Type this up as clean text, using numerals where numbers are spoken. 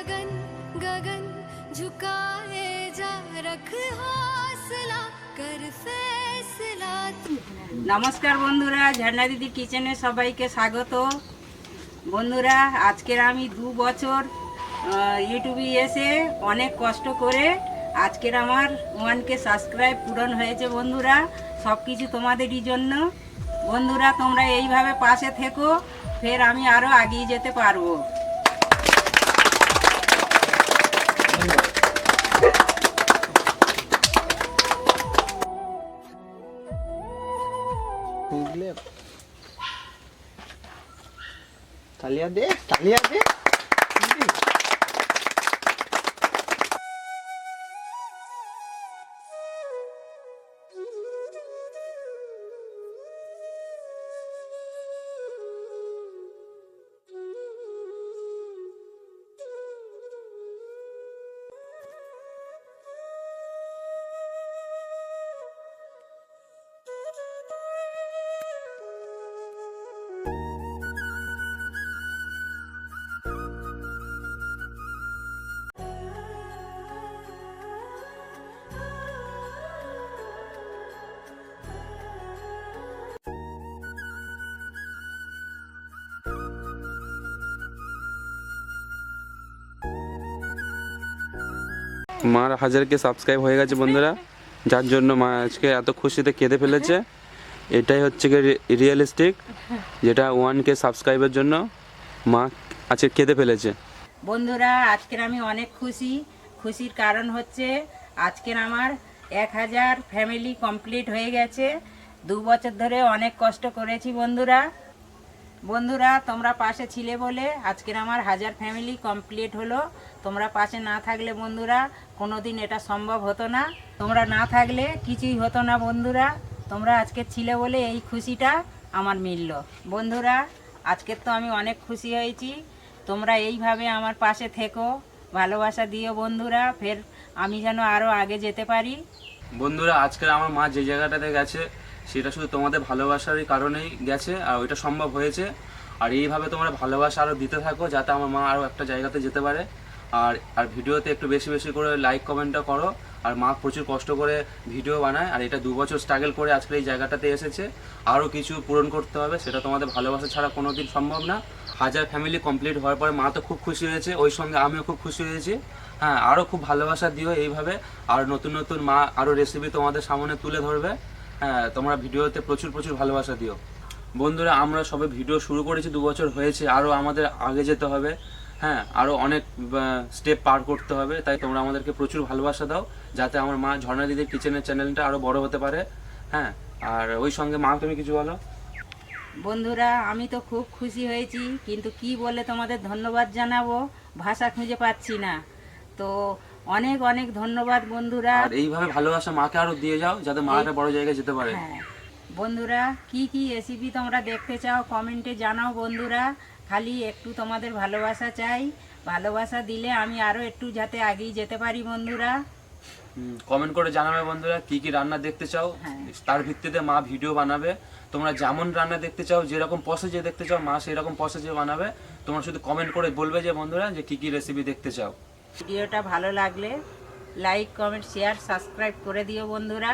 गगन गगन झुकाए जा रख हौसला कर फैसला। নমস্কার বন্ধুরা, ঝর্ণা দিদি কিচেনে সবাইকে স্বাগত। বন্ধুরা, আজকের আমি 2 বছর ইউটিউবে এসে অনেক কষ্ট করে আজকের আমার 1K সাবস্ক্রাইব পূরণ হয়েছে। বন্ধুরা, সব কিছু তোমাদেরই জন্য। বন্ধুরা, তোমরা এইভাবে পাশে থেকো, ফের আমি আরও এগিয়ে যেতে পারবো। তালিয়া দে, তালিয়া দে। মার 1000K সাবস্ক্রাইব হয়ে গেছে বন্ধুরা, যার জন্য মা আজকে এত খুশিতে কেঁদে ফেলেছে। এটাই হচ্ছে কি রিয়েলিস্টিক, যেটা 1K সাবস্ক্রাইবের জন্য মা আজকে কেঁদে ফেলেছে। বন্ধুরা, আজকের আমি অনেক খুশির কারণ হচ্ছে আজকের আমার 1000 ফ্যামিলি কমপ্লিট হয়ে গেছে। 2 বছর ধরে অনেক কষ্ট করেছি বন্ধুরা, তোমরা পাশে ছিলে বলে আজকের আমার 1000 ফ্যামিলি কমপ্লিট হলো। তোমরা পাশে না থাকলে বন্ধুরা কোনোদিন এটা সম্ভব হতো না। তোমরা না থাকলে কিছুই হতো না বন্ধুরা। তোমরা আজকে ছিলে বলে এই খুশিটা আমার মিলল। বন্ধুরা, আজকের তো আমি অনেক খুশি হয়েছি। তোমরা এইভাবে আমার পাশে থেকো, ভালোবাসা দিও বন্ধুরা, ফের আমি যেন আরও আগে যেতে পারি। বন্ধুরা, আজকে আমার মা যে জায়গাটাতে গেছে সেটা শুধু তোমাদের ভালোবাসারই কারণেই গেছে, আর ওইটা সম্ভব হয়েছে। আর এইভাবে তোমরা ভালোবাসা আরও দিতে থাকো, যাতে আমার মা আরও একটা জায়গাতে যেতে পারে। আর ভিডিওতে একটু বেশি বেশি করে লাইক কমেন্টটা করো। আর মা প্রচুর কষ্ট করে ভিডিও বানায়, আর এটা 2 বছর স্ট্রাগল করে আজকে এই জায়গাটাতে এসেছে। আরও কিছু পূরণ করতে হবে, সেটা তোমাদের ভালোবাসা ছাড়া কোনো দিন সম্ভব না। 1000 ফ্যামিলি কমপ্লিট হওয়ার পরে মা তো খুব খুশি হয়েছে, ওই সঙ্গে আমিও খুব খুশি হয়েছি। হ্যাঁ, আরও খুব ভালোবাসা দিও এইভাবে। আর নতুন নতুন মা আরও রেসিপি তোমাদের সামনে তুলে ধরবে। হ্যাঁ, তোমরা ভিডিওতে প্রচুর ভালোবাসা দিও। বন্ধুরা, আমরা সবে ভিডিও শুরু করেছি, 2 বছর হয়েছে, আরও আমাদের আগে যেতে হবে। হ্যাঁ, আরও অনেক স্টেপ পার করতে হবে। তাই তোমরা আমাদেরকে প্রচুর ভালোবাসা দাও, যাতে আমার মা ঝর্ণা দিদির কিচেনের চ্যানেলটা আরও বড় হতে পারে। হ্যাঁ, আর ওই সঙ্গে মা তুমি কিছু বলো। বন্ধুরা, আমি তো খুব খুশি হয়েছি, কিন্তু কি বলে তোমাদের ধন্যবাদ জানাবো ভাষা খুঁজে পাচ্ছি না। তো অনেক অনেক ধন্যবাদ বন্ধুরা। আর এইভাবে ভালোবাসা মাকে আরও দিয়ে যাও, যাতে মা একটা বড় জায়গায় যেতে পারে। হ্যাঁ বন্ধুরা, কি রেসিপি তোমরা দেখতে চাও কমেন্টে জানাও বন্ধুরা। খালি একটু তোমাদের ভালোবাসা চাই। ভালোবাসা দিলে আমি আরও একটু যাতে আগিয়ে যেতে পারি বন্ধুরা। কমেন্ট করে জানাবে বন্ধুরা কি রান্না দেখতে চাও। হ্যাঁ। তার ভিত্তিতে মা ভিডিও বানাবে। তোমরা যেমন রান্না দেখতে চাও, যেরকম প্রসেসে দেখতে চাও, মা সেই রকম প্রসেসে বানাবে। তোমরা শুধু কমেন্ট করে বলবে যে বন্ধুরা যে কি রেসিপি দেখতে চাও। ভিডিওটা ভালো লাগলে লাইক কমেন্ট শেয়ার সাবস্ক্রাইব করে দিও বন্ধুরা।